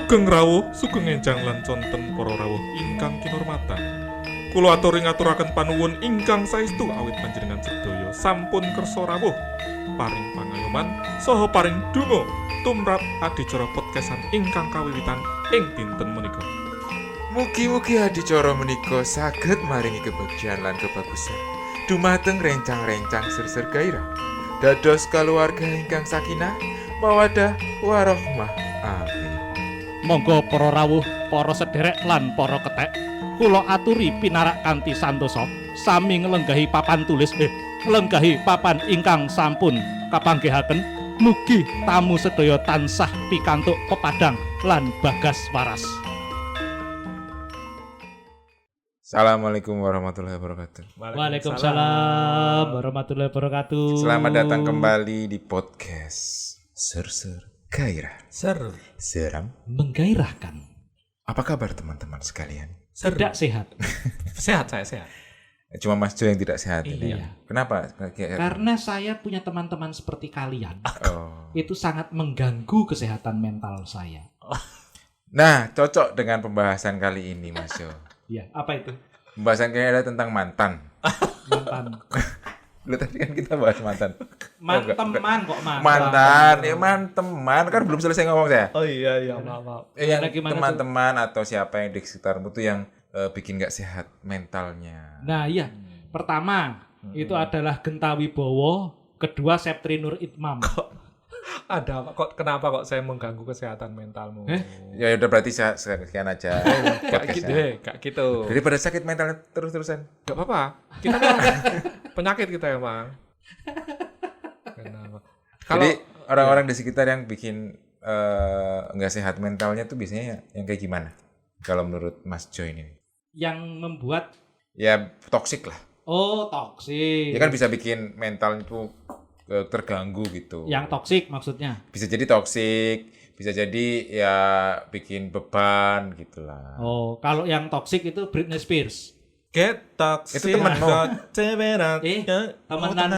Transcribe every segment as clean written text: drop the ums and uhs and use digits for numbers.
Sugeng rawuh, sugeng enjang lan conten para rawuh ingkang kinurmatan. Kula aturi ngaturaken panuwun ingkang saestu awit panjenengan sedaya sampun kersa rawuh, paring pangayoman saha paring donga tumrap adicara podcastan ingkang kawiwitan ing dinten menika. Mugi-mugi adicara menika saged maringi kebahagiaan lan kebagusan dumateng rencang-rencang ser-ser gairah dados kaluwarga ingkang sakinah mawaddah warahmah. Amin. Monggo para rawuh, para sederek lan para kethek, kula aturi pinarak kanthi santosa sami nglenggahi papan tulis nglenggahi papan ingkang sampun kapanggihaken. Mugi tamu sedaya tansah pikantuk pepadang lan bagas waras. Assalamualaikum warahmatullahi wabarakatuh. Waalaikumsalam warahmatullahi wabarakatuh. Selamat datang kembali di podcast Ser-ser Gairah. Seram. Menggairahkan. Apa kabar teman-teman sekalian? Tidak sehat. Sehat saya sehat. Cuma Mas Jo yang tidak sehat ini. Iya. Kenapa? Karena saya punya teman-teman seperti kalian. Oh. Itu sangat mengganggu kesehatan mental saya. Nah, cocok dengan pembahasan kali ini, Mas Jo. Iya, apa itu? Pembahasan kayaknya ada tentang mantan. Mantan. Lu tadi kan kita bahas mantan. Manteman kok mantan. Mantan, ya manteman kan belum selesai ngomong saya. Oh iya maaf. Yang gimana teman-teman atau siapa yang di sekitarmu tuh yang bikin nggak sehat mentalnya. Nah iya, pertama itu adalah Genta Wibowo, kedua Septri Nur Itmam. Ada apa? Kenapa kok saya mengganggu kesehatan mentalmu? Ya udah berarti sekian aja. Gak gitu, gak gitu. Daripada sakit mentalnya terus-terusan. Gak apa-apa. Kita kan penyakit kita emang. Kenapa? Jadi orang-orang di sekitar yang bikin nggak sehat mentalnya tuh biasanya yang kayak gimana? Kalau menurut Mas Jo ini? Yang membuat Ya toksik lah. toksik. Ya kan bisa bikin mental itu terganggu gitu. Yang toksik maksudnya. Bisa jadi toksik, bisa jadi ya bikin beban gitulah. Oh, kalau yang toksik itu Britney Spears. Get toxic. Itu temanmu? Temenan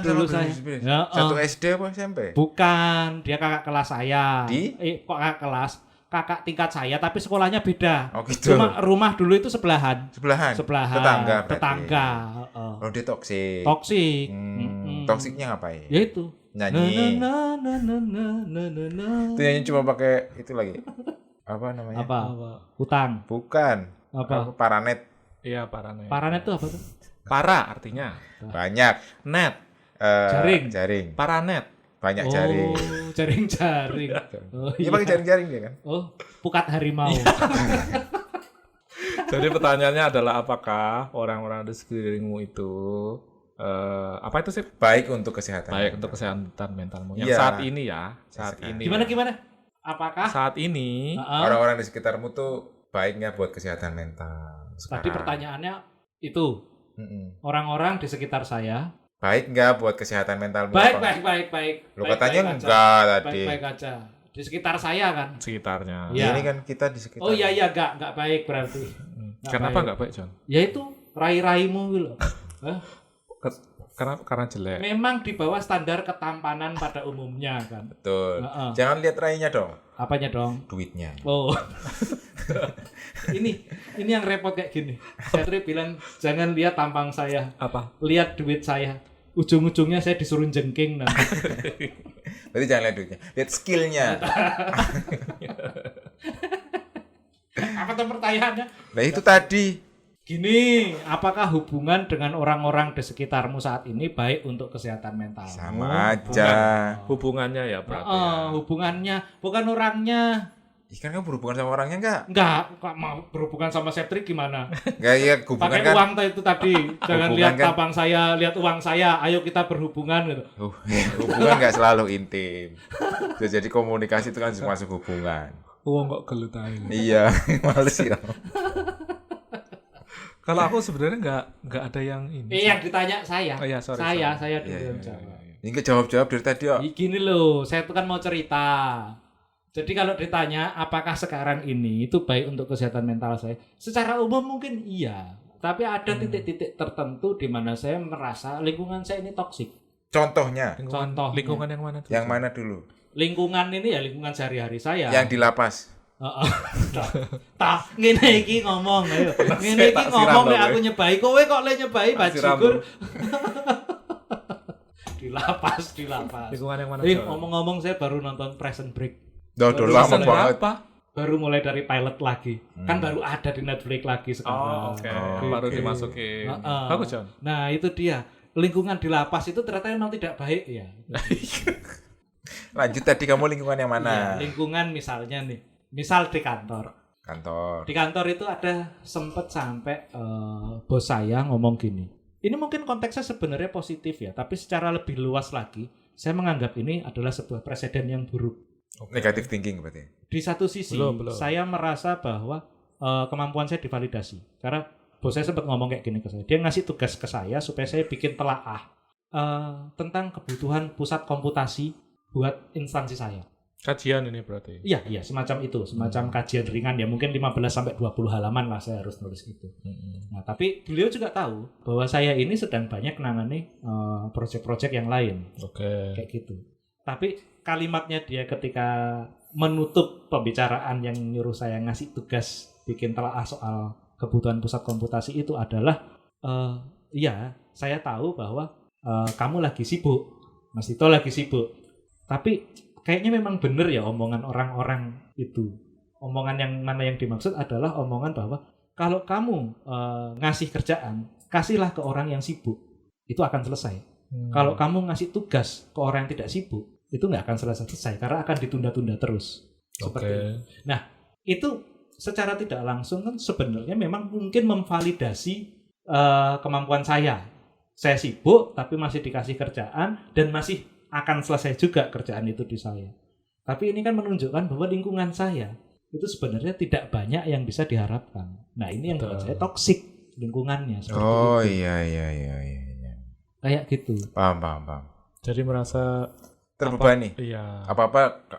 dulu saya. Ya, Satu SD apa SMP? bukan, dia kakak kelas saya. Di? Kok kakak kelas? Kakak tingkat saya, tapi sekolahnya beda. Oh gitu. Cuma rumah dulu itu sebelahan. Sebelahan. Sebelahan. Tetangga berarti. Tetangga. Oh dia toksik. Toksik. Toksiknya ngapain? Ya itu. Nyanyi. Na, na, na, na, na, na, na. Itu nyanyi cuma pakai itu lagi. Apa namanya? Apa? Hutang. Bukan. Apa? Paranet. Iya, paranet. Paranet itu apa tuh? Para artinya. Banyak. Net. Jaring. Paranet. Banyak jaring. Oh, jaring-jaring. Oh, Iya pakai jaring-jaring dia kan? Oh, pukat harimau. Jadi pertanyaannya adalah apakah orang-orang di sekelilingmu itu apa itu sih? Baik untuk kesehatan. Baik untuk kesehatan mentalmu. Iya. Yang saat ini ya, saat Sekarang. ini. Gimana? Apakah? Saat ini Orang-orang di sekitarmu tuh baik nggak buat kesehatan mental? Tadi Sekarang. pertanyaannya itu orang-orang di sekitar saya Baik nggak buat kesehatan mentalmu? baik. Lo Baik, katanya baik aja. enggak tadi. Baik aja. Di sekitar saya kan. sekitarnya. Iya. Ini kan kita di sekitar. Oh iya enggak baik berarti. Kenapa nggak baik, John? Ya itu rai-raimu gitu. Hah? Karena jelek. Memang di bawah standar ketampanan pada umumnya kan. Betul. Heeh. Jangan lihat rainya dong, Apanya dong? duitnya. Oh. ini yang repot kayak gini. Satri bilang jangan lihat tampang saya, Apa? lihat duit saya. Ujung-ujungnya saya disuruh jengking nah. Berarti jangan lihat duitnya, lihat skillnya. Apa tuh pertanyaannya? Nah itu tadi. Gini, apakah hubungan dengan orang-orang di sekitarmu saat ini baik untuk kesehatan mental? Sama aja. Hubungannya ya berarti. Ya. Hubungannya, bukan orangnya. Ikan kamu berhubungan sama orangnya nggak? Enggak, kok mau berhubungan sama Septri gimana? Nggak ya hubungan Pakai kan. uang itu tadi. Jangan Hubungan lihat kan- tampang saya, lihat uang saya. Ayo kita berhubungan gitu. Hubungan nggak selalu intim. Jadi komunikasi itu kan masuk hubungan. Oh, kok gelut aja. Iya, males ya. Kalau aku sebenarnya nggak ada yang ini. Yang ditanya saya. Oh, iya, sorry. Saya dulu Iya, yang iya, jawab. Ini jawab dari tadi ya. Gini loh, saya tuh kan mau cerita. Jadi kalau ditanya apakah sekarang ini itu baik untuk kesehatan mental saya, secara umum mungkin iya. Tapi ada titik-titik tertentu di mana saya merasa lingkungan saya ini toksik. Contohnya, Contohnya. Lingkungan yang mana tuh? yang mana dulu? Lingkungan ini ya lingkungan sehari-hari saya. Yang di lapas. Heeh. Tak ngene iki ngomong ayo. Ngene iki Tak ngomong siram nek to, aku nyebai, kowe kok le nyebai Tak siram bajigur. to. Di lapas. Lingkungan yang mana? Ngomong-ngomong saya baru nonton Prison Break. Udah lama banget. Apa? Baru mulai dari pilot lagi. Kan baru ada di Netflix lagi Oh, sekarang. oke. Gitu. Baru dimasukin. Heeh. Bagus, John. Nah, itu dia. Lingkungan di lapas itu ternyata memang tidak baik ya. Lanjut tadi kamu lingkungan yang mana? Iya, lingkungan misalnya nih. Misal di kantor. Kantor. Di kantor itu ada sempet sampai bos saya ngomong gini. Ini mungkin konteksnya sebenarnya positif ya, tapi secara lebih luas lagi, saya menganggap ini adalah sebuah presiden yang buruk. Negative thinking berarti. Di satu sisi, Belum. saya merasa bahwa kemampuan saya divalidasi. Karena bos saya sempat ngomong kayak gini ke saya. Dia ngasih tugas ke saya supaya saya bikin telaah tentang kebutuhan pusat komputasi buat instansi saya. Kajian ini berarti. Iya, semacam itu, semacam kajian ringan ya, mungkin 15 sampai 20 halaman lah saya harus nulis itu. Nah, tapi beliau juga tahu bahwa saya ini sedang banyak menangani proyek-proyek yang lain. Oke. Kayak gitu. Tapi kalimatnya dia ketika menutup pembicaraan yang nyuruh saya ngasih tugas bikin telaah soal kebutuhan pusat komputasi itu adalah iya, saya tahu bahwa kamu lagi sibuk. Mas Dito lagi sibuk. Tapi kayaknya memang benar ya omongan orang-orang itu. Omongan yang mana yang dimaksud adalah omongan bahwa kalau kamu ngasih kerjaan, kasihlah ke orang yang sibuk. Itu akan selesai. Kalau kamu ngasih tugas ke orang yang tidak sibuk, itu nggak akan selesai karena akan ditunda-tunda terus. Seperti itu. Nah, itu secara tidak langsung kan sebenarnya memang mungkin memvalidasi kemampuan saya. Saya sibuk tapi masih dikasih kerjaan dan masih akan selesai juga kerjaan itu di saya. Tapi ini kan menunjukkan bahwa lingkungan saya itu sebenarnya tidak banyak yang bisa diharapkan. Nah, ini yang buat saya toksik lingkungannya seperti Oh itu. iya. Kayak gitu. Paham. Jadi merasa Terbebani. iya. Apa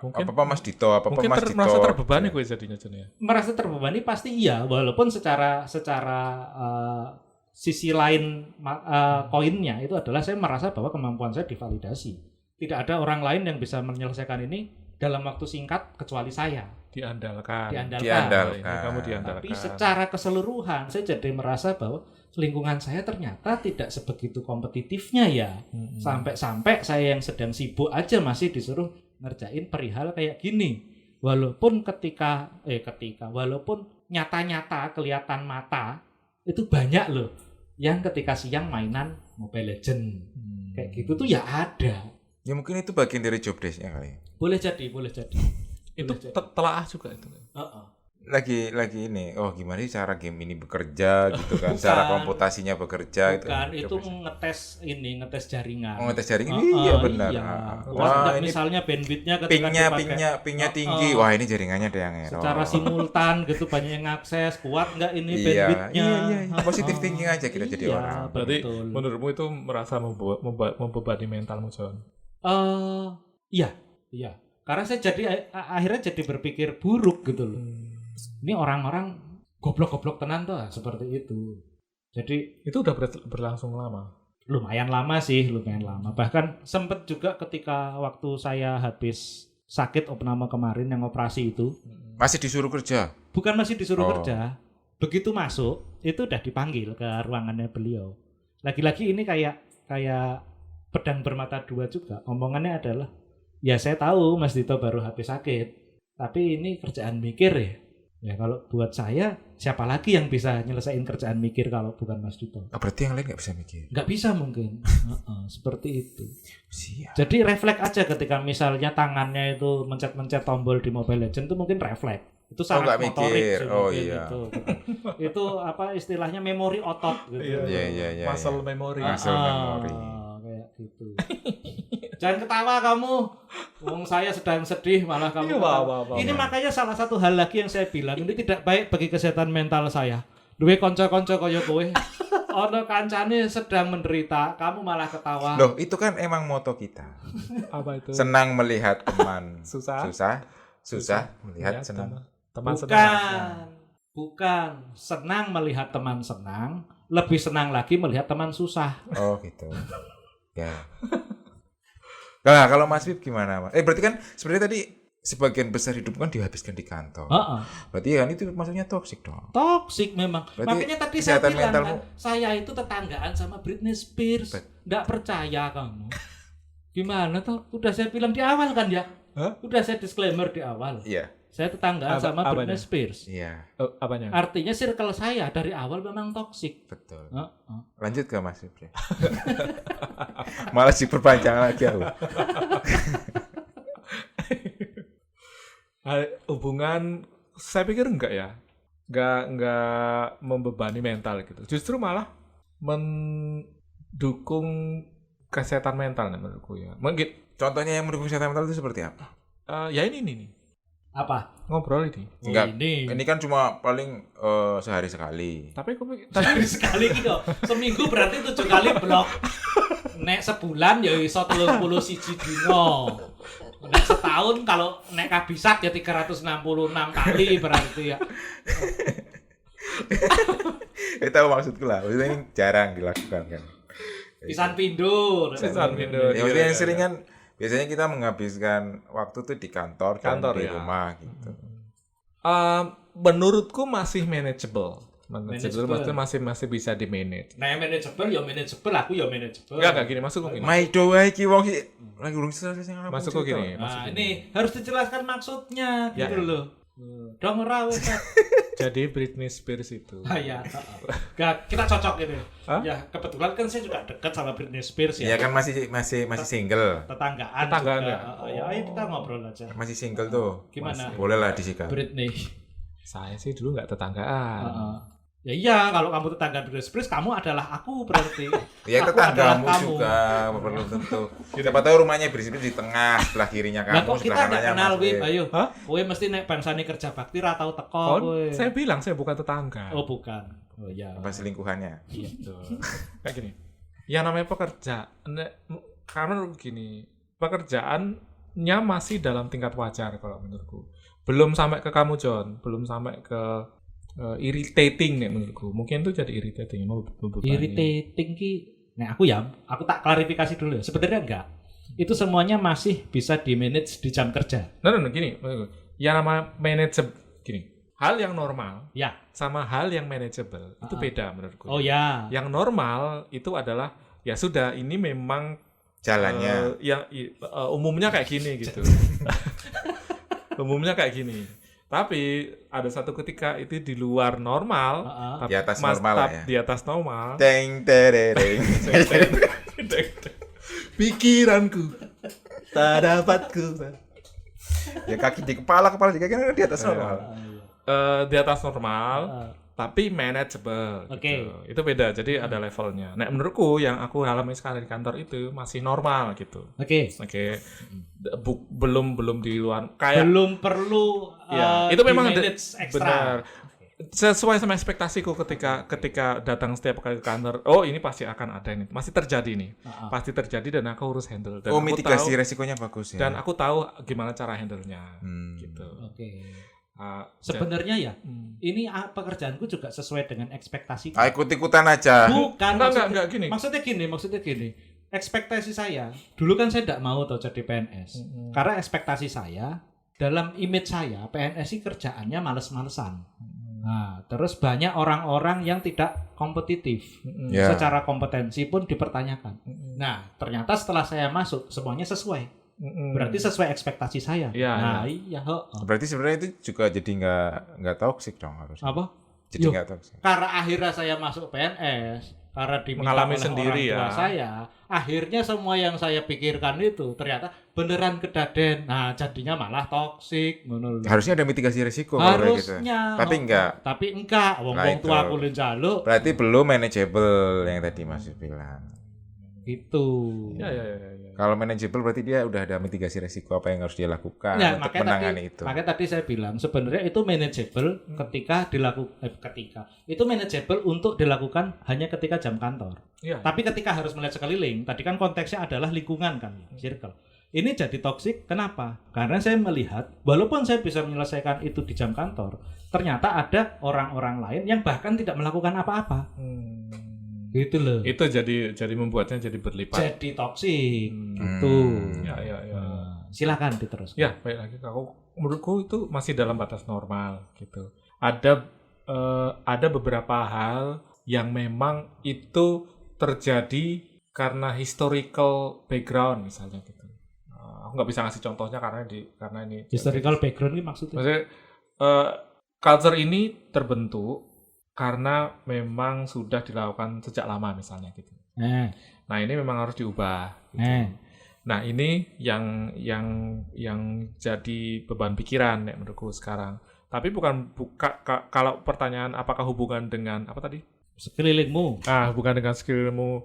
Mungkin- Mas Dito, apa Mungkin Mas Dito. merasa terbebani gue jadinya Jon ya. Merasa terbebani pasti iya, walaupun secara sisi lain koinnya itu adalah saya merasa bahwa kemampuan saya divalidasi. Tidak ada orang lain yang bisa menyelesaikan ini dalam waktu singkat kecuali saya. Diandalkan. Diandalkan. Ini kamu diandalkan. Tapi secara keseluruhan saya jadi merasa bahwa lingkungan saya ternyata tidak sebegitu kompetitifnya ya. Sampai-sampai saya yang sedang sibuk aja masih disuruh ngerjain perihal kayak gini. Walaupun walaupun nyata-nyata kelihatan mata itu banyak loh yang ketika siang mainan Mobile Legends. Kayak gitu tuh ya ada. Ya mungkin itu bagian dari job desk-nya kali. Boleh jadi. Itu telaah juga itu. Heeh. Lagi ini. Oh, gimana sih cara game ini bekerja gitu kan? Cara komputasinya bekerja itu. Bukan, itu ngetes jaringan. Oh, ngetes jaringan. Iya benar. Iya. Wah, Wah, ini misalnya bandwidth-nya ketika pingnya tinggi. Wah, ini jaringannya ada yang error. secara simultan gitu banyak yang akses, kuat nggak ini Iya. bandwidth-nya? Positive thinking aja kita jadi Iya, orang. Berarti betul. menurutmu itu merasa membebani mentalmu Jon. Iya. Karena saya akhirnya jadi berpikir buruk gitu loh. Ini orang-orang goblok-goblok tenan tuh seperti itu. Jadi Itu udah berlangsung lama. lumayan lama. Bahkan sempet juga ketika waktu saya habis sakit opname kemarin yang operasi itu, Masih disuruh kerja. bukan masih disuruh Oh. kerja. Begitu masuk, itu udah dipanggil ke ruangannya beliau. Lagi-lagi ini kayak pedang bermata dua juga. Omongannya adalah, ya saya tahu Mas Dito baru habis sakit, tapi ini kerjaan mikir ya. Ya kalau buat saya, siapa lagi yang bisa nyelesain kerjaan mikir kalau bukan Mas Dito? Berarti yang lain nggak bisa mikir. Nggak bisa mungkin. Seperti itu. Siap. Jadi refleks aja ketika misalnya tangannya itu mencet-mencet tombol di Mobile Legends itu mungkin refleks. Itu sangat nggak motorik mikir. sih Oh, mungkin iya. itu apa istilahnya memori otot gitu. Iya. Muscle memory. Muscle memory. Kayak gitu. Jangan ketawa kamu. Wong saya sedang sedih malah kamu. Iya, ketawa. wah. Ini makanya salah satu hal lagi yang saya bilang ini tidak baik bagi kesehatan mental saya. Duwe kanca-kanca kaya kowe. Ono kancane sedang menderita, kamu malah ketawa. Loh, itu kan emang moto kita. Apa itu? Senang melihat teman Susah. susah melihat Ya, senang. teman senang. Bukan. Senang melihat teman senang, lebih senang lagi melihat teman susah. Oh, gitu. Ya. Nah, kalau Mas Bib gimana, Mas? Berarti kan sebenarnya tadi sebagian besar hidup kan dihabiskan di kantor. Heeh. Berarti kan itu maksudnya toksik dong. Toksik memang. Berarti Makanya tadi saya kesehatan bilang mentalmu- kan, saya itu tetanggaan sama Britney Spears. Nggak percaya kamu. Gimana tuh? Udah saya bilang di awal kan ya? Hah? Udah saya disclaimer di awal. Iya. Saya tetanggaan sama apanya? Britney Spears. Iya, Apanya? Artinya circle saya dari awal memang toksik. betul. Heeh. Lanjut ke Mas Febri. Malah diperpanjang lagi aku. Hubungan saya pikir enggak ya. Enggak membebani mental gitu. Justru malah mendukung kesehatan mental menurutku ya. Mungkin Contohnya yang mendukung kesehatan mental itu seperti apa? ya ini nih. Apa? Ngobrol ini. Enggak. Ini. Ini kan cuma paling sehari sekali. Tapi aku pikir Sekali sekali gitu. Seminggu berarti 7 kali blok. Nek sebulan ya iso 31 dino. Nek setahun kalau nek kabisat ya 366 kali berarti ya. Itu maksudku lah. Maksudnya ini jarang dilakukan kan. Pisan pindur. Pisan pindur. Ya maksudnya yang sering kan biasanya kita menghabiskan waktu tuh di kantor dan Kantor, di ya. rumah gitu. Menurutku masih manageable. Manageable. Maksudnya masih bisa di manage. Nek manajeble ya manajeble, aku ya manajeble. Enggak gini, maksudku gini. Maido wae iki wong iki lagi urung selesai ngapa. Maksudku gini. Nah, ini harus dijelaskan maksudnya Ya. gitu loh. Dong ora wes. Jadi Britney Spears itu. Ah ya. Gak, kita cocok ini. Hah? Ya, kebetulan kan saya juga dekat sama Britney Spears ya. Iya kan masih single. Tetanggaan. Tetanggaan juga. ya? Ya, ayo kita ngobrol aja. Masih single tuh. Gimana? Boleh lah disikat. Britney. Saya sih dulu nggak tetanggaan. Ya iya, kalau kamu tetangga Britney Spears, kamu adalah aku berarti. Ya Aku tetanggamu adalah kamu. juga belum tentu. Siapa tahu rumahnya berisik di tengah, sebelah kirinya Lah kamu, kok kita sebelah nggak kanannya kenal, Mas Wib? Wib. Ayo. Hah? Kowe mesti nek bangsane kerja bakti ra tau teko Oh, kowe. saya bilang saya bukan tetangga. Oh, bukan. Oh iya. Apa selingkuhannya? Gitu. Kayak gini. Yang namanya pekerja, karena gini, pekerjaannya masih dalam tingkat wajar kalau menurutku. Belum sampai ke kamu John, belum sampai ke irritating nih menurutku. Mungkin itu jadi irritating, membebani. Irritating ki. Nah, aku tak klarifikasi dulu ya. Sebenarnya enggak. Itu semuanya masih bisa di-manage di jam kerja. Nah, gini, menurutku. Yang namanya manageable, gini. Hal yang normal Ya. sama hal yang manageable itu beda menurutku. Oh ya. Yang normal itu adalah ya sudah ini memang Jalannya. umumnya kayak gini gitu. Umumnya kayak gini. Tapi ada satu ketika itu di luar normal, Di atas normal lah ya. Di atas normal. Teng tereng. Pikiranku tak dapatku. Ya kaki di kepala di kaki kan di atas normal. Di atas normal, tapi manageable. Oke. Gitu. Itu beda. Jadi ada levelnya. Nah, menurutku yang aku alami sekarang di kantor itu masih normal gitu. Oke. Oke. Belum di luar kayak Belum perlu ya, itu memang di-manage ekstra. benar. Sesuai sama ekspektasiku ketika datang setiap kali ke kantor. Oh, ini pasti akan ada ini. Masih terjadi nih. Pasti terjadi dan aku harus handle. Dan Oh, aku mitigasi tahu, resikonya bagus ya. dan aku tahu gimana cara handle-nya. Gitu. Oke. Ah, Sebenarnya ya, ini pekerjaanku juga sesuai dengan ekspektasi. Ikut-ikutan aja. Bukan, enggak gini. Maksudnya gini. Ekspektasi saya, dulu kan saya tidak mau jadi PNS. Karena ekspektasi saya, dalam image saya, PNS sih kerjaannya males-malesan. Nah, terus banyak orang-orang yang tidak kompetitif. Ya. Secara kompetensi pun dipertanyakan. Nah, ternyata setelah saya masuk, semuanya sesuai. Berarti sesuai ekspektasi saya. Iya, Nah, iya. Berarti sebenarnya itu juga jadi nggak toksik dong harusnya. Apa? Jadi Yo, nggak toksik. karena akhirnya saya masuk PNS, karena diminta Mengalami oleh sendiri orang tua ya. saya, akhirnya semua yang saya pikirkan itu ternyata beneran kedaden. Nah, jadinya malah toksik, ngono lho. Harusnya ada mitigasi resiko kalau kayak gitu. Harusnya. Tapi enggak. Tapi enggak, wong Nah, tua itu. aku njaluk Berarti belum manageable yang tadi Mas bilang. gitu. Ya. Kalau manageable berarti dia udah ada mitigasi resiko apa yang harus dia lakukan Ya, untuk makanya menangani itu. Makanya tadi saya bilang sebenarnya itu manageable itu manageable untuk dilakukan hanya ketika jam kantor. Iya. Tapi ketika harus melihat sekeliling, tadi kan konteksnya adalah lingkungan kan, circle. Ini jadi toksik, kenapa? Karena saya melihat, walaupun saya bisa menyelesaikan itu di jam kantor, ternyata ada orang-orang lain yang bahkan tidak melakukan apa-apa. Gitu loh. Itu jadi membuatnya jadi berlipat. Jadi toksik, gitu. Ya. Silakan diterus. Ya, baik lagi. Menurutku itu masih dalam batas normal gitu. Ada beberapa hal yang memang itu terjadi karena historical background misalnya gitu. Aku nggak bisa ngasih contohnya karena ini Historical background ini maksudnya? maksudnya culture ini terbentuk karena memang sudah dilakukan sejak lama misalnya gitu. Nah ini memang harus diubah. Gitu. Nah ini yang jadi beban pikiran menurutku sekarang. Tapi kalau pertanyaan apakah hubungan dengan apa tadi? Sekelilingmu. Bukan dengan skillmu.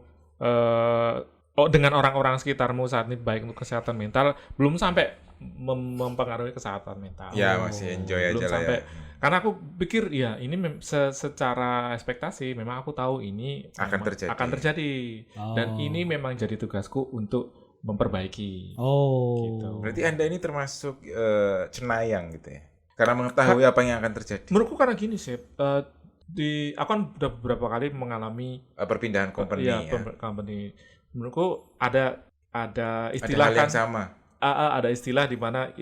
Dengan orang-orang sekitarmu saat ini baik untuk kesehatan mental belum sampai mempengaruhi kesehatan mental. Ya masih enjoy belum aja lah sampai, ya. Karena aku pikir ya ini secara ekspektasi memang aku tahu ini Akan memang terjadi. akan terjadi. Dan Oh. ini memang jadi tugasku untuk memperbaiki. Oh. Gitu. Berarti Anda ini termasuk cenayang gitu ya. Karena mengetahui apa yang akan terjadi. Menurutku karena gini sih, aku kan udah beberapa kali mengalami Perpindahan company ya. company. Menurutku ada Ada istilah hal yang kan, sama. ada istilah di mana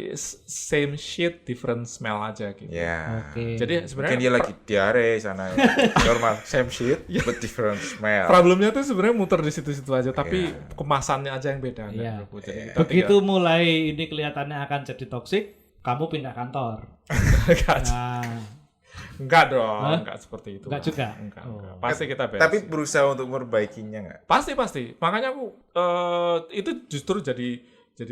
same shit different smell aja gitu. Ya. Oke. Jadi Mungkin sebenarnya dia lagi diare sana ya. Normal, same shit, but different smell. problemnya tuh sebenarnya muter di situ-situ aja, tapi Iya. kemasannya aja yang beda. Iya. menurutku. Jadi kita Begitu mulai ini kelihatannya akan jadi toksik, kamu pindah kantor. enggak dong, Hah? enggak seperti itu. Enggak juga? Enggak. Oh. Pasti kita beres. Tapi berusaha untuk memperbaikinya nggak? pasti. Makanya aku itu justru jadi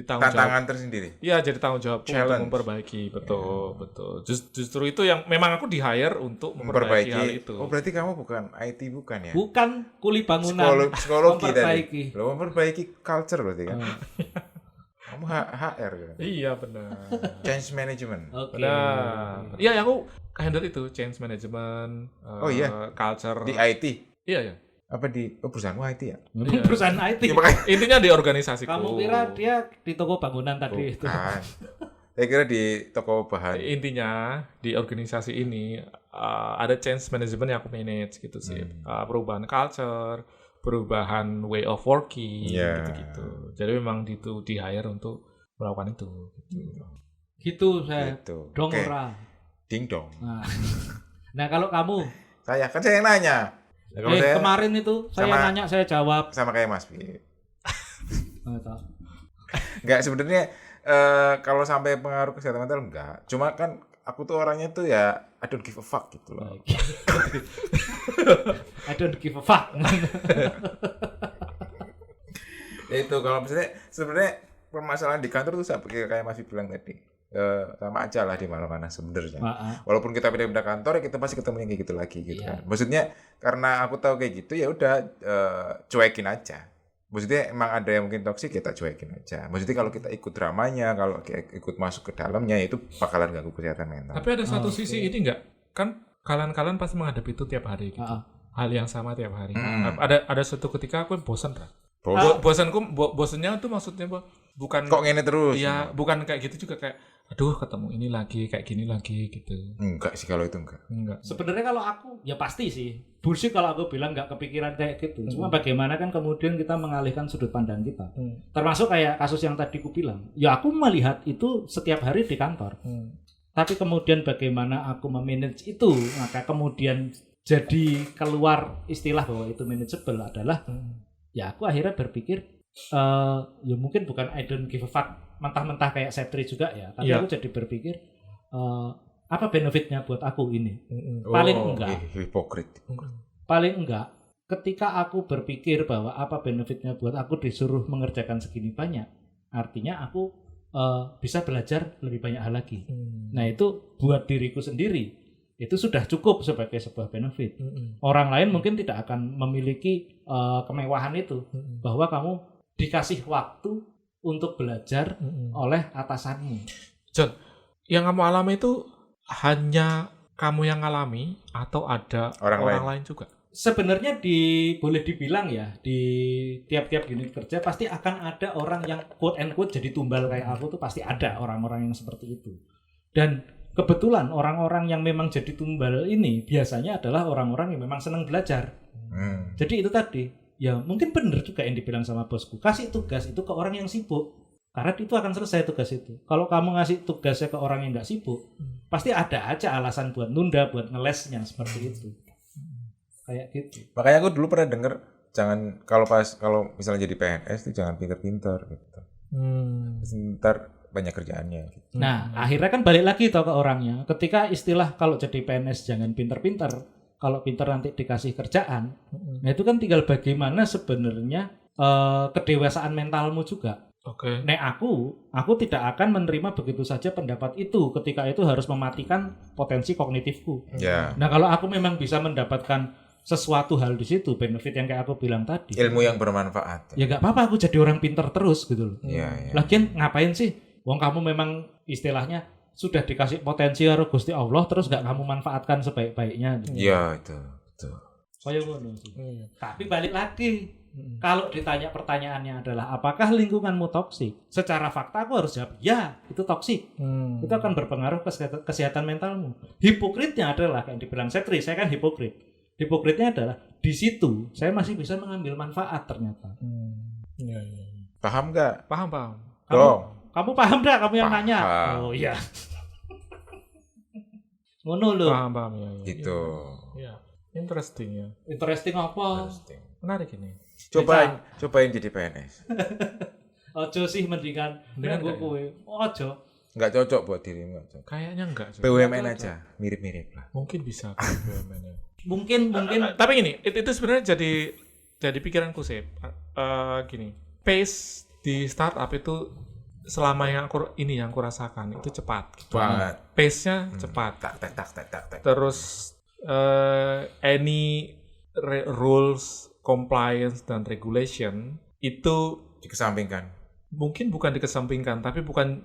tanggung jawab. Tantangan tersendiri. Iya, jadi tanggung jawab untuk Challenge. memperbaiki. Betul. Justru itu yang memang aku di-hire untuk memperbaiki hal itu. Oh berarti kamu bukan IT bukan ya? Bukan kuli bangunan. Psikologi memperbaiki. tadi. Lo memperbaiki culture berarti kan? Oh. Kamu HR kan? Iya, benar. Change management. Oke. Benar. Iya, aku handle itu, change management, Oh, iya? culture. Di IT? Iya. Apa di perusahaanmu IT ya? Iya. Perusahaan IT. Ya, makanya. Intinya di organisasiku. Kamu kira dia di toko bangunan tadi itu? Bukan. Saya kira di toko bahan. Intinya di organisasi ini ada change management yang aku manage gitu sih. Perubahan culture, perubahan way of working Iya. gitu-gitu. Jadi memang di hire untuk melakukan itu gitu. Gitu saya. Gitu. Dong Oke. ora. Ding dong. Nah kalau kamu, Saya kan saya yang nanya. Nah, kalau saya kemarin itu saya sama- nanya saya jawab. sama kayak Mas Pi. Nggak tahu. Enggak sebenarnya kalau sampai pengaruh kesehatan mental enggak. Cuma kan aku tuh orangnya tuh ya I don't give a fuck gitu loh. I don't give a fuck. Ya itu kalau misalnya sebenarnya permasalahan di kantor tuh kayak Mas Pi bilang tadi. Sama aja lah di mana-mana sebenarnya. Walaupun kita pindah kantor ya kita pasti ketemu yang kayak gitu lagi gitu Iya. kan. Maksudnya karena aku tahu kayak gitu ya udah cuekin aja. Maksudnya emang ada yang mungkin toksik kita cuekin aja. Maksudnya kalau kita ikut dramanya, kalau ikut masuk ke dalamnya itu bakalan ganggu kesehatan mental. Tapi ada satu sisi ini enggak? Kan kalian pasti menghadapi itu tiap hari gitu. Hal yang sama tiap hari. Ada suatu ketika aku bosan, Ra. Bosannya tuh maksudnya bukan Kok ngene terus? Iya, bukan kayak gitu juga kayak aduh ketemu ini lagi, kayak gini lagi gitu. Enggak sih kalau itu enggak. Enggak. Sebenarnya kalau aku ya pasti sih. Bullshit kalau aku bilang nggak kepikiran kayak gitu. Cuma bagaimana kan kemudian kita mengalihkan sudut pandang kita. Termasuk kayak kasus yang tadi ku bilang. Ya aku melihat itu setiap hari di kantor. Tapi kemudian bagaimana aku memanage itu, maka kemudian jadi keluar istilah bahwa itu manageable adalah ya aku akhirnya berpikir ya mungkin bukan I don't give a fuck mentah-mentah kayak Setri juga ya, tapi aku jadi berpikir apa benefitnya buat aku ini. Paling enggak Hipokrit. paling enggak ketika aku berpikir bahwa apa benefitnya buat aku disuruh mengerjakan segini banyak, artinya aku bisa belajar lebih banyak hal lagi. Nah itu buat diriku sendiri itu sudah cukup sebagai sebuah benefit. Orang lain mungkin tidak akan memiliki kemewahan itu, bahwa kamu dikasih waktu untuk belajar oleh atasanmu. John, yang kamu alami itu hanya kamu yang alami atau ada orang lain juga? Sebenarnya boleh dibilang ya, di tiap-tiap unit kerja pasti akan ada orang yang quote and quote jadi tumbal kayak aku tuh, pasti ada orang-orang yang seperti itu. Dan kebetulan orang-orang yang memang jadi tumbal ini biasanya adalah orang-orang yang memang senang belajar. Jadi itu tadi, ya mungkin benar juga yang dibilang sama bosku, kasih tugas itu ke orang yang sibuk. Karena itu akan selesai tugas itu. Kalau kamu ngasih tugasnya ke orang yang nggak sibuk, pasti ada aja alasan buat nunda, buat ngelesnya seperti itu. Kayak gitu. Makanya aku dulu pernah denger jangan kalau misalnya jadi PNS itu jangan pinter-pinter gitu. Ntar banyak kerjaannya gitu. Nah, akhirnya kan balik lagi toh ke orangnya. Ketika istilah kalau jadi PNS jangan pinter-pinter, kalau pinter nanti dikasih kerjaan. Nah, itu kan tinggal bagaimana sebenarnya kedewasaan mentalmu juga. Oke. Nek aku tidak akan menerima begitu saja pendapat itu ketika itu harus mematikan potensi kognitifku. Ya. Nah, kalau aku memang bisa mendapatkan sesuatu hal di situ, benefit yang kayak aku bilang tadi. Ilmu yang bermanfaat. Ya nggak apa-apa aku jadi orang pinter terus gitu loh. Iya. Lagian ngapain sih? Wong kamu memang istilahnya sudah dikasih potensi karo Gusti Allah terus nggak kamu manfaatkan sebaik-baiknya. Gitu. Iya, itu. Kayak ngono sih. Tapi balik lagi, kalau ditanya pertanyaannya adalah apakah lingkunganmu toksik? Secara fakta aku harus jawab ya, itu toksik. Itu akan berpengaruh ke kesehatan mentalmu. Hipokritnya adalah kayak dibilang Setri, saya kan hipokrit. Hipokritnya adalah di situ saya masih bisa mengambil manfaat ternyata. Iya. Paham nggak? Paham. Kamu paham nggak? Kamu yang Paham. nanya. Oh iya. Ngono lho. Paham ya. Gitu. Iya. Interesting ya. Interesting apa? Menarik ini. Cobain jadi PNS. Ojo sih mendingan gue kowe. Ojo. Nggak cocok buat dirimu. nggak cocok. Kayaknya enggak. BUMN aja, mirip-mirip lah. Mungkin bisa kan BUMN ya. Mungkin Tapi gini, itu sebenarnya jadi pikiranku sih. Gini, pace di startup itu selama yang aku rasakan itu cepat. Gitu. Banget. Pace-nya cepat. Tak. Terus any rules, compliance dan regulation itu Dikesampingkan. mungkin bukan dikesampingkan, tapi bukan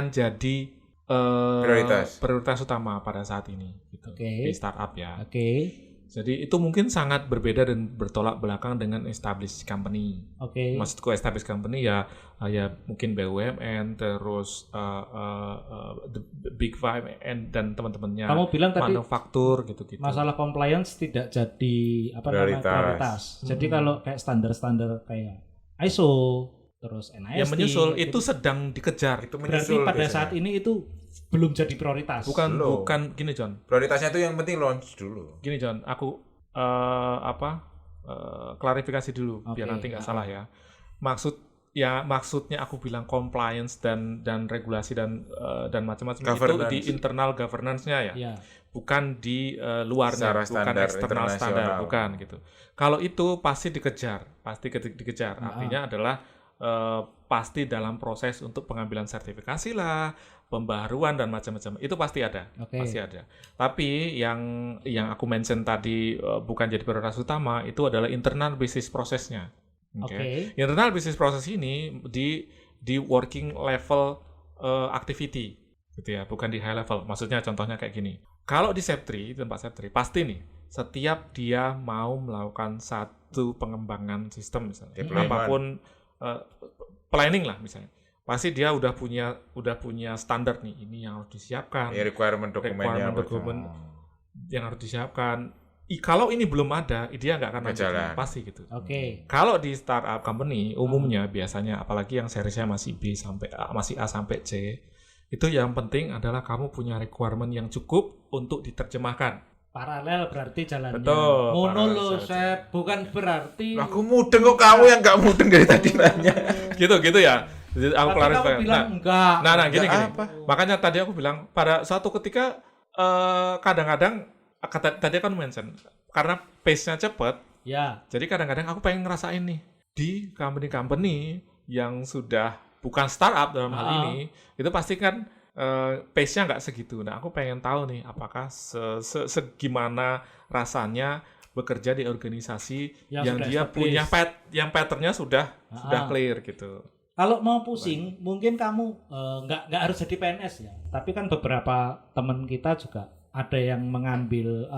jadi prioritas utama pada saat ini gitu. Di startup ya. Oke. Jadi itu mungkin sangat berbeda dan bertolak belakang dengan established company. Oke. Maksudku established company ya mungkin BUMN terus the Big Five dan teman-temannya. Kamu bilang tadi manufaktur gitu-gitu. masalah compliance tidak jadi prioritas. Jadi kalau kayak standar-standar kayak ISO terus NIST yang menyusul gitu. itu sedang dikejar. Itu Berarti menyusul pada biasanya. saat ini itu belum jadi prioritas. Bukan gini John. Prioritasnya itu yang penting launch dulu. Gini John, aku klarifikasi dulu biar nanti nggak salah ya. Maksudnya aku bilang compliance dan regulasi dan macam-macam itu di internal governance-nya ya. Ya. Bukan di luarnya, Secara bukan standar eksternal standar, internasional. bukan gitu. Kalau itu pasti dikejar. Artinya adalah pasti dalam proses untuk pengambilan sertifikasi lah, pembaharuan dan macam-macam. Itu pasti ada, pasti ada. Tapi yang aku mention tadi bukan jadi prioritas utama, itu adalah internal business prosesnya. Okay. Internal business proses ini di working level activity, gitu ya, bukan di high level. Maksudnya contohnya kayak gini. Kalau di tempat Septri, pasti nih setiap dia mau melakukan satu pengembangan sistem misalnya, apapun planning lah misalnya, pasti dia udah punya standar nih, ini yang harus disiapkan, requirement dokumennya yang harus disiapkan. Kalau ini belum ada, dia nggak akan lanjut, pasti gitu. Kalau di startup company umumnya biasanya, apalagi yang seriesnya masih A sampai C, itu yang penting adalah kamu punya requirement yang cukup untuk diterjemahkan. Paralel berarti jalannya. Betul. Mono Sep, bukan berarti. Aku mudeng kok, kamu yang nggak mudeng dari tadi nanya. gitu ya. Jadi aku klarifikasi. Enggak. Nah, gini. Makanya tadi aku bilang pada suatu ketika kadang-kadang tadi kan mention karena pace-nya cepat. Ya. Jadi kadang-kadang aku pengen ngerasain nih di company yang sudah bukan startup dalam hal ini, itu pasti kan pace-nya nggak segitu. Nah, aku pengen tahu nih apakah segimana rasanya bekerja di organisasi yang dia punya pattern-nya sudah clear gitu. Kalau mau pusing, mungkin kamu nggak harus jadi PNS ya. Tapi kan beberapa teman kita juga ada yang mengambil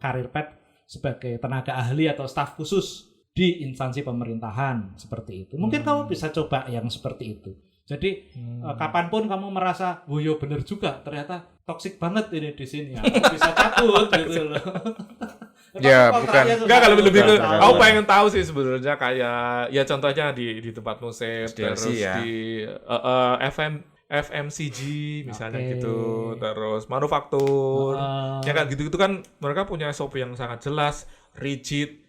karir path sebagai tenaga ahli atau staf khusus di instansi pemerintahan seperti itu. Mungkin kamu bisa coba yang seperti itu. Jadi kapanpun kamu merasa, yo bener juga, ternyata toksik banget ini di sini, aku bisa cabut gitu loh. Ya, bukan. Enggak, kalau lebih ke Bukan. aku pengen tahu sih sebenarnya kayak ya contohnya di tempat musik SDLC terus ya. di FMCG misalnya Oke. gitu, terus manufaktur. Heeh. Ya kan gitu-gitu kan mereka punya SOP yang sangat jelas, rigid,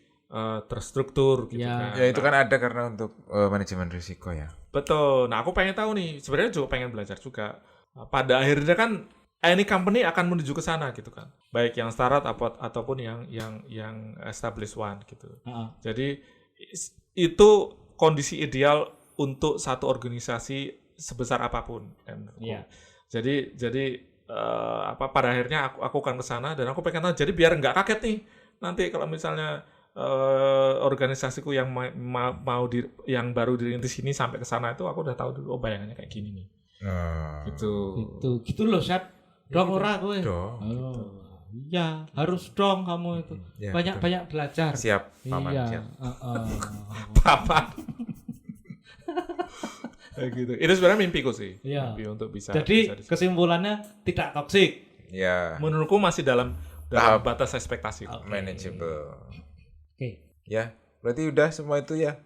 terstruktur gitu Ya. kan. Ya itu kan ada karena untuk manajemen risiko ya. Betul. Nah, aku pengen tahu nih, sebenarnya juga pengen belajar juga. Pada akhirnya kan any company akan menuju ke sana gitu kan. Baik yang startup ataupun yang established one gitu. Heeh. Jadi itu kondisi ideal untuk satu organisasi sebesar apapun. menurutku. Iya. Jadi pada akhirnya aku akan ke sana dan aku pengen tahu. Jadi biar nggak kaget nih nanti kalau misalnya organisasiku yang yang baru dirintis ini sampai ke sana itu aku udah tahu dulu bayangannya kayak gini nih. Gitu. Gitu loh, Sep. Dong ora kowe. Dong. Oh. Iya, harus dong kamu itu. Ya, Banyak-banyak belajar. Siap, paman, Iya. siap. Papan. Kayak gitu. Itu sebenarnya mimpiku sih. Iya. Mimpi untuk bisa. Jadi bisa di- kesimpulannya tidak toksik. Ya, menurutku masih dalam Tahap. batas ekspektasi. Oke. manageable. Oke. Ya, berarti udah semua itu ya.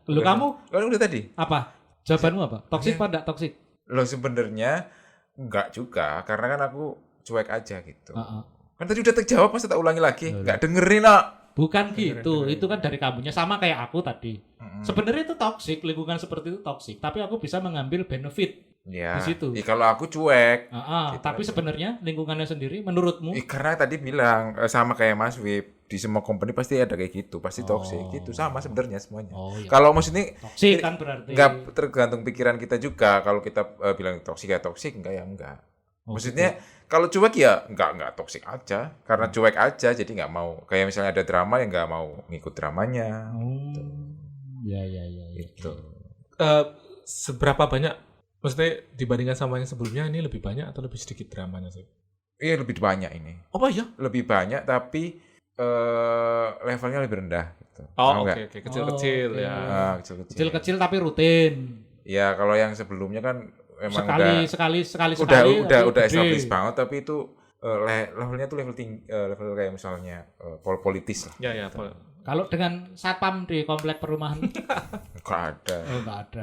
Lu Udah. kamu Oh, udah tadi. apa? Jawabanmu apa? Toksik Iya. apa enggak toksik? Lo sebenarnya enggak juga, karena kan aku cuek aja gitu. Heeh. Kan tadi udah terjawab, masa tak ulangi lagi? Enggak dengerin, nak. Bukan gitu, itu kan dari kamunya sama kayak aku tadi. Mm-mm. Sebenarnya itu toksik, lingkungan seperti itu toksik, tapi aku bisa mengambil benefit. Ya, Di situ. kalau aku cuek. Gitu Tapi aja. sebenarnya lingkungannya sendiri menurutmu Karena tadi bilang sama kayak Mas Wip, di semua company pasti ada kayak gitu, pasti toxic Oh. gitu, sama sebenarnya semuanya. oh ya. Kalau maksudnya Toksik kan berarti. nggak tergantung pikiran kita juga. Kalau kita bilang toksik ya toksik, enggak ya enggak. Oh, Maksudnya kalau cuek ya enggak toksik aja, karena cuek aja jadi nggak mau. Kayak misalnya ada drama ya nggak mau ngikut dramanya. Oh. Ya. Gitu. Seberapa banyak, maksudnya dibandingkan sama yang sebelumnya ini lebih banyak atau lebih sedikit dramanya sih? Iya lebih banyak ini, Oh iya. lebih banyak tapi levelnya lebih rendah. Gitu. Oh Tahu oke nggak? oke kecil-kecil Oh, oke. ya. Kecil-kecil. Kecil-kecil tapi rutin. Ya kalau yang sebelumnya kan memang Sekali udah tapi gede. established banget, tapi itu levelnya tuh level tinggi, level kayak misalnya politis lah. Ya ya. Kalau dengan satpam di komplek perumahan Nggak ada. enggak ada.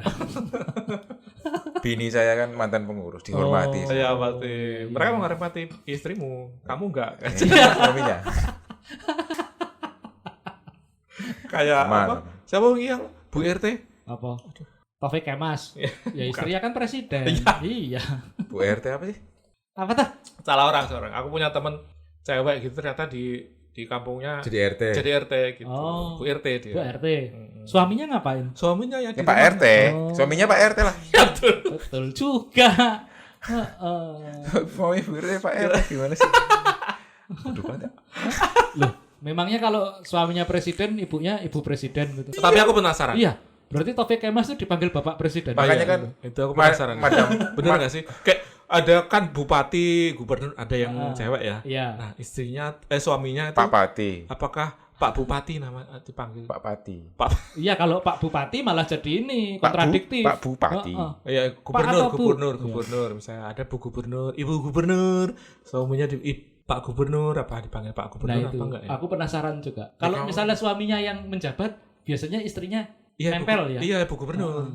Bini saya kan mantan pengurus, dihormati. Oh. Ya pasti. Mereka menghormati istrimu, kamu enggak. Suaminya. Kayak Aman. apa? Siapa yang Bu RT? Apa? Taufik Kemas. Ya istrinya kan presiden. Iya. Bu RT apa sih? Apa tuh? Salah orang. Aku punya teman cewek gitu ternyata di kampungnya Jadi RT. jadi RT gitu. Oh. Bu RT dia. Bu RT. Suaminya ngapain? Suaminya yang Ya di Pak rumah. RT. Oh. Suaminya Pak RT lah. Betul juga. Heeh. Suami Bu RT Pak RT gimana sih? Aduh banget. Loh, memangnya kalau suaminya presiden, ibunya ibu presiden gitu. Tapi aku penasaran. Iya. Berarti Taufik Kemas itu dipanggil Bapak Presiden. Makanya Iya, kan itu aku penasaran. Bener nggak sih? Kayak ada kan bupati, gubernur, ada yang cewek ya. Iya. Nah istrinya, suaminya itu Pak Pati. apakah Pak Bupati nama dipanggil? Pak Pati. Iya, kalau Pak Bupati malah jadi ini kontradiktif. Pak Bupati. Heeh. Ya atau Bu? gubernur. Misalnya ada Bu Gubernur, Ibu Gubernur, suaminya Pak Gubernur, apa dipanggil Pak Nah Gubernur itu, apa enggak ya? aku penasaran juga. Kalau misalnya suaminya yang menjabat, biasanya istrinya nempel ya. Iya, Bu Gubernur.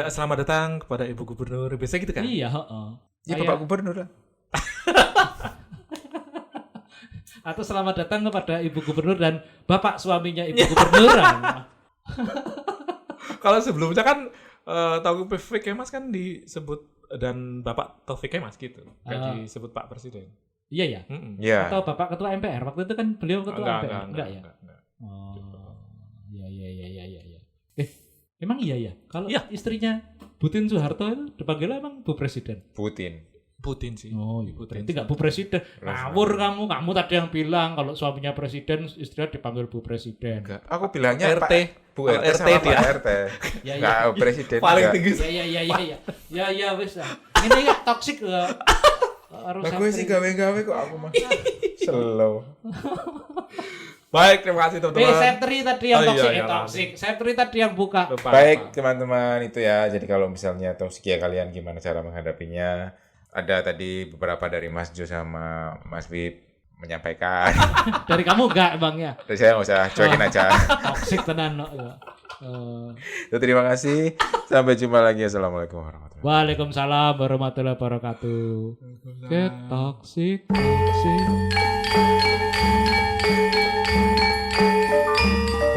Selamat datang kepada Ibu Gubernur. Biasanya gitu kan? Iya, heeh. Ya Kayak- Bapak Gubernur lah. Atau selamat datang kepada Ibu Gubernur dan Bapak suaminya Ibu Gubernur. Kalau sebelumnya kan Taufik Kemas kan disebut dan Bapak Taufik Kemas gitu. Kayak disebut Pak Presiden. Iya ya. Mm-mm. Ya. Atau Bapak Ketua MPR. Waktu itu kan beliau Ketua MPR. Enggak ya? enggak. Oh. Iya. Emang iya ya? Kalau Iya. istrinya Butin Soeharto itu dipanggil emang Bu Presiden. Putin sih. Oh, Ibu berarti nggak Bu Presiden. Ngawur kamu tadi yang bilang kalau suaminya presiden, istrinya dipanggil Bu Presiden. Enggak. Aku bilangnya RT. Pak Bu Kalau RT RT sama dia. Pak RT. Ya, Enggak presiden. Paling enggak. tinggi. Ya wis. Ini ya toksik harus Lah gue sih gawe-gawe kok aku mah. Slow. Baik, terima kasih teman-teman. Setri tadi yang Oh, toksik, iya, toksik. Setri tadi yang buka. Lupa. Baik teman-teman itu ya. Jadi kalau misalnya toksik ya kalian gimana cara menghadapinya? Ada tadi beberapa dari Mas Jo sama Mas Wip menyampaikan. Dari kamu enggak Bang ya? Dari saya nggak usah, cuekin aja. Toksik tenan no. Ya, terima kasih. Sampai jumpa lagi. Assalamualaikum warahmatullahi wabarakatuh. Waalaikumsalam warahmatullahi wabarakatuh. Get toxic.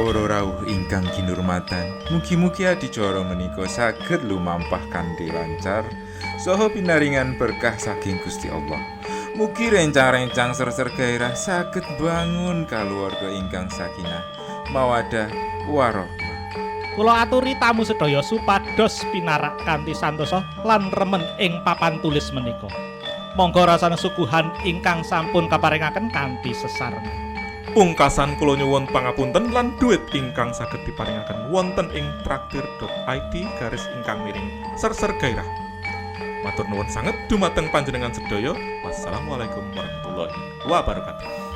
Para rawuh ingkang kinurmatan, mugi-mugi adicara menika saged lumampah kanthi lancar saha pinaringan berkah saking Gusti Allah. Mugi rencang-rencang ser-ser gairah saged bangun kaluwarga ingkang sakinah, mawaddah warahmah. Kula aturi tamu sedaya supados pinarak kanthi santosa lan remen ing papan tulis menika. Monggo rasane suguhan ingkang sampun kaparingaken kanthi sesarna. Pungkasan kula nyuwun pangapunten lan duit ingkang saged diparingaken wonten ing traktir.id/ingkang-miring ser-ser gairah. Matur nuwun sanget dumateng panjenengan sedaya. Wassalamualaikum warahmatullahi wabarakatuh.